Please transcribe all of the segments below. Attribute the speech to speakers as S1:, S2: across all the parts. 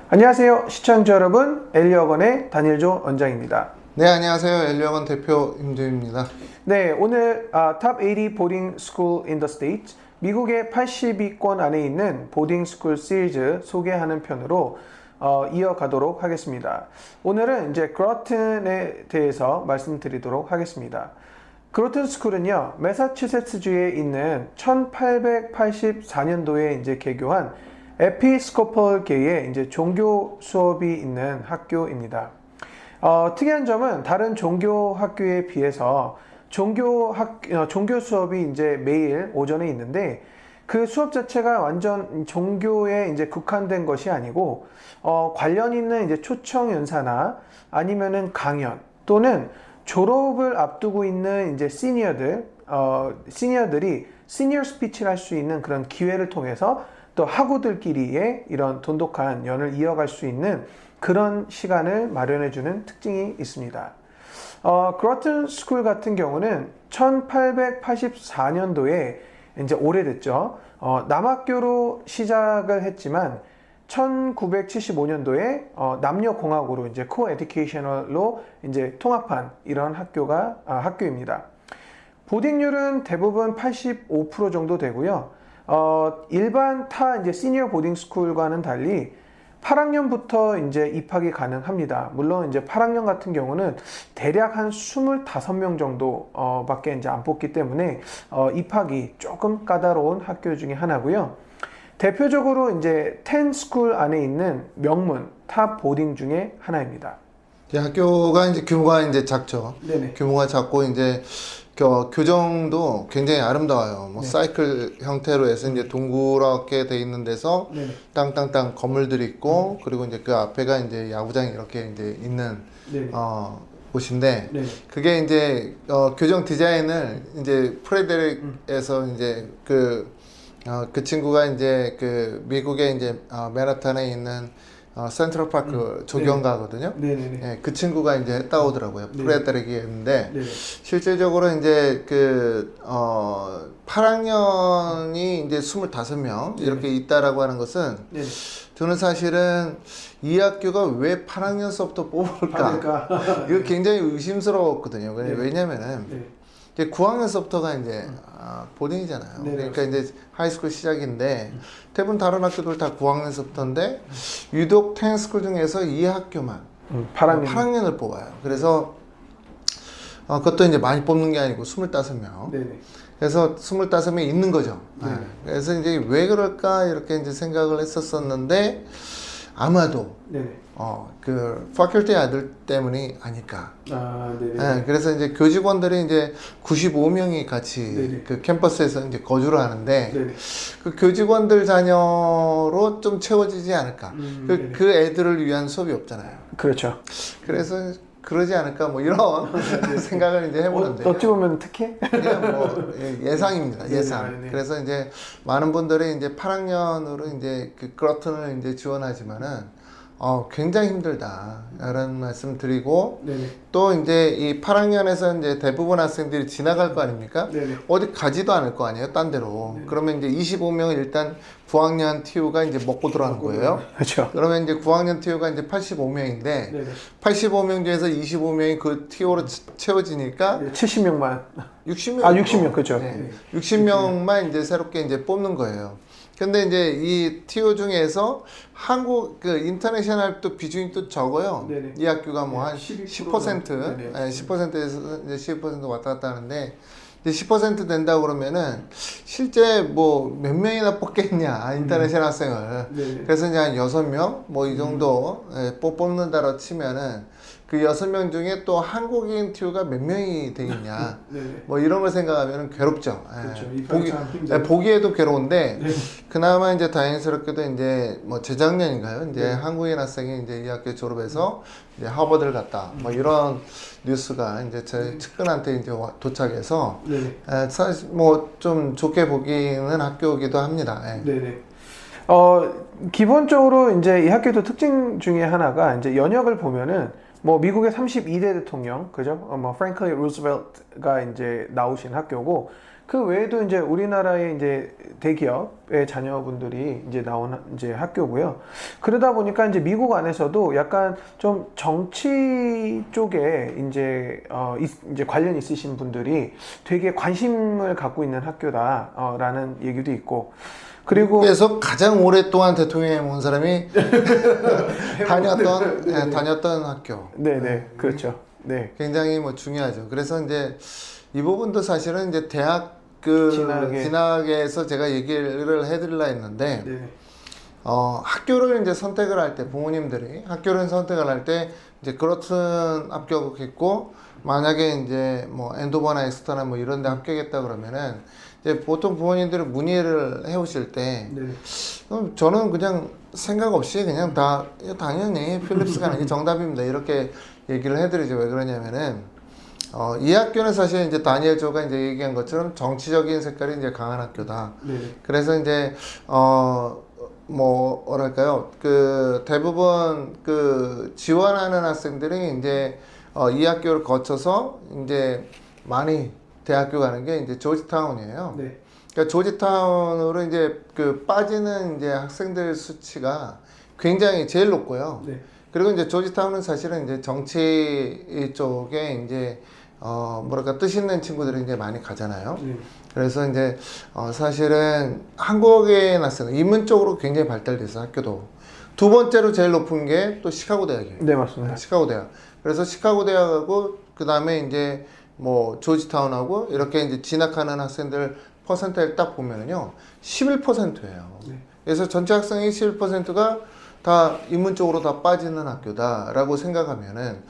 S1: 안녕하세요 시청자 여러분, 엘리어건의 다니엘조 원장입니다.
S2: 네, 안녕하세요. 엘리어건 대표 임주입니다.
S1: 네, 오늘 Top 80 Boarding School in the States, 미국의 80위권 안에 있는 보딩 스쿨 시리즈 소개하는 편으로 이어가도록 하겠습니다. 오늘은 이제 그로튼에 대해서 말씀드리도록 하겠습니다. 그로튼 스쿨은요, 매사추세츠주에 있는 1884년도에 이제 개교한 에피스코펄계의 이제 종교 수업이 있는 학교입니다. 특이한 점은 다른 종교 학교에 비해서 종교 수업이 이제 매일 오전에 있는데, 그 수업 자체가 완전 종교에 이제 국한된 것이 아니고 관련 있는 이제 초청 연사나 아니면은 강연 또는 졸업을 앞두고 있는 이제 시니어들이 시니어 스피치를 할 수 있는 그런 기회를 통해서 또 학우들끼리의 이런 돈독한 연을 이어갈 수 있는 그런 시간을 마련해주는 특징이 있습니다. 그로튼 스쿨 같은 경우는 1884년도에 이제 오래됐죠. 남학교로 시작을 했지만 1975년도에 남녀공학으로 이제 코에듀케이셔널로 이제 통합한 이런 학교입니다. 보딩률은 대부분 85% 정도 되고요. 일반 타 이제 시니어 보딩 스쿨과는 달리 8학년부터 이제 입학이 가능합니다. 물론 이제 8학년 같은 경우는 대략 한 25명 정도 밖에 이제 안 뽑기 때문에 입학이 조금 까다로운 학교 중에 하나고요. 대표적으로 이제 10 스쿨 안에 있는 명문 탑 보딩 중에 하나입니다.
S2: 학교가 이제 규모가 이제 작죠.
S1: 네네.
S2: 규모가 작고 이제 교정도 굉장히 아름다워요. 뭐
S1: 네.
S2: 사이클 형태로 해서 이제 동그랗게 돼 있는 데서
S1: 네네.
S2: 땅땅땅 건물들이 있고 그리고 이제 그 앞에가 이제 야구장이 이렇게 이제 있는
S1: 네네.
S2: 곳인데
S1: 네네.
S2: 그게 이제 교정 디자인을 이제 프레데릭에서 이제 그 친구가 이제 그 미국의 이제 맨하탄에 있는 센트럴 파크 조경가거든요.
S1: 네네네.
S2: 예, 그 친구가 이제 했다고 하더라고요.
S1: 네.
S2: 프레데릭이 했는데
S1: 네네.
S2: 실질적으로 이제 그 8학년이 이제 25명 이렇게 있다라고 하는 것은
S1: 네네.
S2: 저는 사실은 이 학교가 왜 8학년서부터 뽑을까? 이거 굉장히 의심스러웠거든요.
S1: 네.
S2: 왜냐면은
S1: 네.
S2: 이제 9학년서부터가 이제 보딩이잖아요.
S1: 네네.
S2: 그러니까 이제 하이스쿨 시작인데 대부분 다른 학교들 다 9학년서부터인데 유독 10 스쿨 중에서 이 학교만 8학년을 뽑아요. 그래서 그것도 이제 많이 뽑는 게 아니고 25명.
S1: 네네.
S2: 그래서 25명이 있는 거죠.
S1: 네.
S2: 그래서 이제 왜 그럴까 이렇게 이제 생각을 했었었는데 아마도
S1: 네네.
S2: 그 faculty 아들 때문이 아닐까.
S1: 네네.
S2: 네, 그래서 이제 교직원들이 이제 95명이 같이
S1: 네네.
S2: 그 캠퍼스에서 이제 거주를 하는데
S1: 네네.
S2: 그 교직원들 자녀로 좀 채워지지 않을까.
S1: 네네.
S2: 그 애들을 위한 수업이 없잖아요.
S1: 그렇죠.
S2: 그래서 그러지 않을까 뭐 이런 생각을 이제 해보는데
S1: 어찌 보면 특혜?
S2: 그냥 뭐 예상입니다. 예상.
S1: 네.
S2: 그래서 이제 많은 분들이 이제 8학년으로 이제 그 그로튼을 이제 지원하지만은 굉장히 힘들다라는 말씀 드리고
S1: 네네.
S2: 또 이제 이 8학년에서 이제 대부분 학생들이 지나갈 거 아닙니까?
S1: 네네.
S2: 어디 가지도 않을 거 아니에요, 딴 데로.
S1: 네네.
S2: 그러면 이제 25명을 일단 9학년 TU가 이제 먹고 들어가는 거예요.
S1: 그렇죠.
S2: 그러면 이제 9학년 TU가 이제 85명인데
S1: 네네.
S2: 85명 중에서 25명이 그 TU로 채워지니까
S1: 70명만.
S2: 60명.
S1: 60명, 그렇죠.
S2: 네. 60명만 이제 새롭게 이제 뽑는 거예요. 근데 이제 이 TU 중에서 한국 그 인터내셔널 또 비중이 또 적어요.
S1: 네네.
S2: 이 학교가 뭐 한 10%,
S1: 네네.
S2: 10%에서 이제 12% 왔다 갔다 하는데 이제 10% 된다 그러면은 실제 뭐 몇 명이나 뽑겠냐 인터내셔널 학생을.
S1: 네네.
S2: 그래서 이제 한 6명 뭐 이 정도 뽑는다고 치면은 그 6명 중에 또 한국인 TU가 몇 명이 되겠냐.
S1: 네네.
S2: 뭐 이런 걸 생각하면 괴롭죠.
S1: 그렇죠.
S2: 보기에도 괴로운데
S1: 네.
S2: 그나마 이제 다행스럽게도 이제 뭐 재작년인가요? 이제 한국인 학생이 이제 이 학교 졸업해서 이제 하버드를 갔다. 뭐 이런 뉴스가 이제 제 측근한테 이제 도착해서
S1: 네네.
S2: 사실 뭐 좀 좋게 보기는 학교이기도 합니다.
S1: 네네. 기본적으로 이제 이 학교도 특징 중에 하나가 이제 연역을 보면은 뭐 미국의 32대 대통령, 그죠? 뭐 프랭클린 루스벨트가 이제 나오신 학교고, 그 외에도 이제 우리나라의 이제 대기업의 자녀분들이 이제 나온 이제 학교고요. 그러다 보니까 이제 미국 안에서도 약간 좀 정치 쪽에 이제 이제 관련 있으신 분들이 되게 관심을 갖고 있는 학교다라는 얘기도 있고. 그리고
S2: 미국에서 가장 오랫동안 대통령에 온 사람이 다녔던 학교.
S1: 네네 그렇죠. 네.
S2: 굉장히 뭐 중요하죠. 그래서 이제 이 부분도 사실은 이제 대학 진학에서 제가 얘기를 해드리려 했는데,
S1: 네.
S2: 학교를 이제 선택을 할 때 부모님들이 학교를 선택을 할 때 이제 그렇든 합격했고, 만약에 이제 뭐 엔도버나 엑스터나 뭐 이런 데 합격했다 그러면은 이제 보통 부모님들이 문의를 해 오실 때
S1: 네.
S2: 저는 그냥 생각 없이 그냥 다 당연히 필립스가 하는 게 정답입니다 이렇게 얘기를 해드리죠. 왜 그러냐면은 이 학교는 사실 이제 다니엘 조가 이제 얘기한 것처럼 정치적인 색깔이 이제 강한 학교다.
S1: 네.
S2: 그래서 이제 뭐랄까요, 그 대부분 그 지원하는 학생들이 이제 이 학교를 거쳐서 이제 많이 대학교 가는 게 이제 조지타운이에요.
S1: 네.
S2: 그러니까 조지타운으로 이제 그 빠지는 이제 학생들 수치가 굉장히 제일 높고요.
S1: 네.
S2: 그리고 이제 조지타운은 사실은 이제 정치 쪽에 이제 뭐랄까 뜻 있는 친구들이 이제 많이 가잖아요.
S1: 네.
S2: 그래서 이제 사실은 한국에 났어요. 인문 쪽으로 굉장히 발달돼서 학교도 두 번째로 제일 높은 게 또 시카고 대학이에요.
S1: 네 맞습니다.
S2: 시카고 대학. 그래서 시카고 대학하고 그 다음에 이제 뭐 조지타운하고 이렇게 이제 진학하는 학생들 퍼센트를 딱 보면은요 11%예요.
S1: 네.
S2: 그래서 전체 학생의 11%가 다 인문 쪽으로 다 빠지는 학교다라고 생각하면은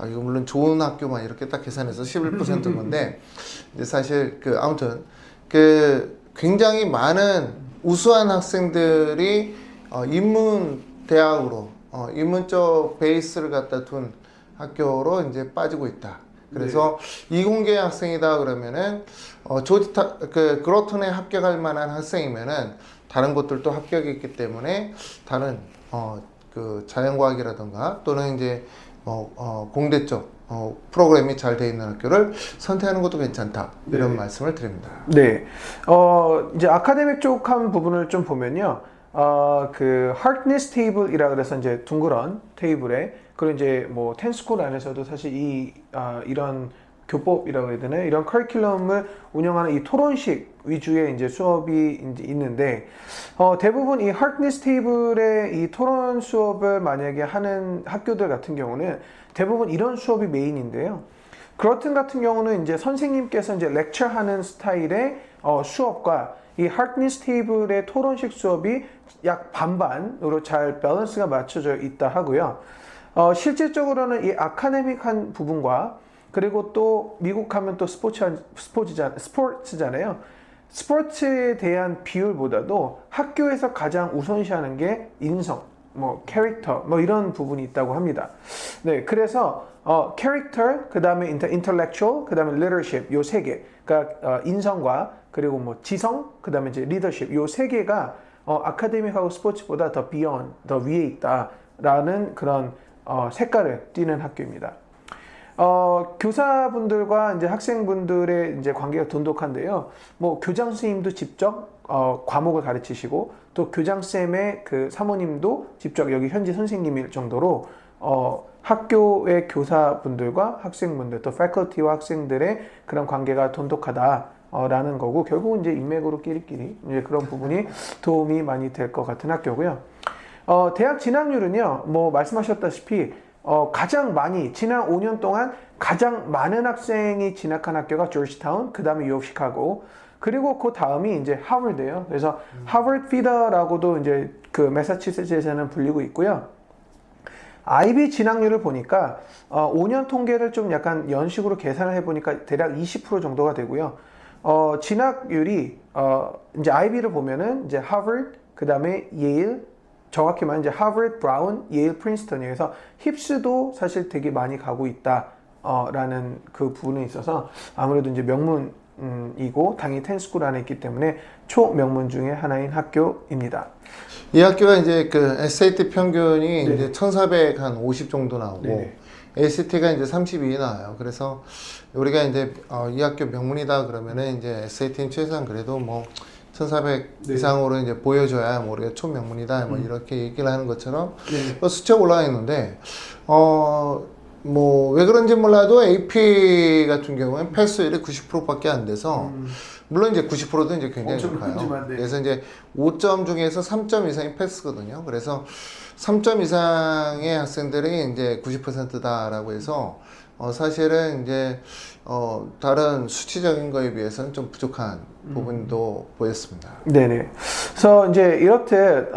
S2: 이거 물론 좋은 학교만 이렇게 딱 계산해서 11%인 건데 이제 사실 그 아무튼 그 굉장히 많은 우수한 학생들이 인문 대학으로 인문 쪽 베이스를 갖다 둔 학교로 이제 빠지고 있다. 그래서 이공계 학생이다 그러면은 그 그로튼에 합격할 만한 학생이면은 다른 곳들도 합격이 있기 때문에 다른 그 자연과학이라든가 또는 이제 공대 쪽 프로그램이 잘 돼 있는 학교를 선택하는 것도 괜찮다 이런 말씀을 드립니다.
S1: 네, 이제 아카데믹 쪽 한 부분을 좀 보면요, 그 하트니스 테이블이라 그래서 이제 둥그런 테이블에 그리고 이제 뭐 텐스쿨 안에서도 사실 이런 교법이라고 해야 되나요? 이런 커리큘럼을 운영하는 이 토론식 위주의 이제 수업이 이제 있는데, 대부분 이 하트니스 테이블의 이 토론 수업을 만약에 하는 학교들 같은 경우는 대부분 이런 수업이 메인인데요. 그렇튼 같은 경우는 이제 선생님께서 이제 렉처하는 스타일의 수업과 이 하트니스 테이블의 토론식 수업이 약 반반으로 잘 밸런스가 맞춰져 있다 하고요. 실질적으로는 이 아카데믹한 부분과 그리고 또 미국 하면 또 스포츠잖아요. 스포츠에 대한 비율보다도 학교에서 가장 우선시하는 게 인성, 뭐 캐릭터, 뭐 이런 부분이 있다고 합니다. 네, 그래서 캐릭터, 그 다음에 intellectual, 그 다음에 leadership 요 세 개, 그러니까 인성과 그리고 뭐 지성, 그 다음에 이제 leadership 요 세 개가 아카데믹하고 스포츠보다 더 beyond, 더 위에 있다라는 그런 색깔을 띠는 학교입니다. 교사분들과 이제 학생분들의 이제 관계가 돈독한데요. 뭐 교장 선생님도 직접 과목을 가르치시고 또 교장쌤의 그 사모님도 직접 여기 현지 선생님일 정도로 학교의 교사분들과 학생분들 또 패컬티와 학생들의 그런 관계가 돈독하다라는 거고, 결국은 이제 인맥으로 끼리끼리 이제 그런 부분이 도움이 많이 될 것 같은 학교고요. 대학 진학률은요, 뭐 말씀하셨다시피 가장 많이 지난 5년 동안 가장 많은 학생이 진학한 학교가 조지타운, 그 다음에 U of 시카고, 그리고 그 다음이 이제 하버드예요. 그래서 하버드 피더라고도 이제 그 매사추세츠에서는 불리고 있고요. 아이비 진학률을 보니까 5년 통계를 좀 약간 연식으로 계산을 해보니까 대략 20% 정도가 되고요. 진학률이 이제 아이비를 보면은 이제 하버드, 그 다음에 예일, 정확히 말하면 이제 하버드, 브라운, 예일, 프린스턴이에요. 그래서 힙스도 사실 되게 많이 가고 있다라는 그 부분에 있어서 아무래도 이제 명문이고 당연히 텐스쿨 안에 있기 때문에 초명문 중에 하나인 학교입니다.
S2: 이 학교가 이제 그 SAT 평균이 이제 1450 정도 나오고 ACT가 이제 32 나와요. 그래서 우리가 이제 이 학교 명문이다 그러면은 이제 SAT는 최소한 그래도 뭐 1400
S1: 네.
S2: 이상으로 이제 보여줘야 뭐 우리가 초명문이다 뭐 이렇게 얘기를 하는 것처럼
S1: 네.
S2: 수치가 올라가 있는데 뭐 왜 그런지 몰라도 AP 같은 경우는 패스율이 90%밖에 안 돼서 물론 이제 90%도 이제 굉장히
S1: 엄청
S2: 높아요.
S1: 높지만, 네.
S2: 그래서 이제 5점 중에서 3점 이상이 패스거든요. 그래서 3점 이상의 학생들이 이제 90%다라고 해서 사실은 이제 다른 수치적인 거에 비해서는 좀 부족한 부분도 보였습니다.
S1: 네네. 그래서 이제 이렇듯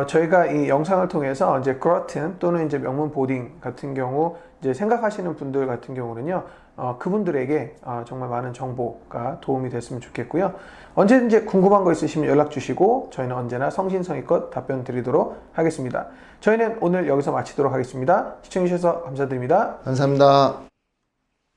S1: 저희가 이 영상을 통해서 이제 그로튼 또는 이제 명문 보딩 같은 경우 이제 생각하시는 분들 같은 경우는요, 그분들에게 정말 많은 정보가 도움이 됐으면 좋겠고요. 언제든지 궁금한 거 있으시면 연락 주시고 저희는 언제나 성신성의껏 답변 드리도록 하겠습니다. 저희는 오늘 여기서 마치도록 하겠습니다. 시청해 주셔서 감사드립니다.
S2: 감사합니다.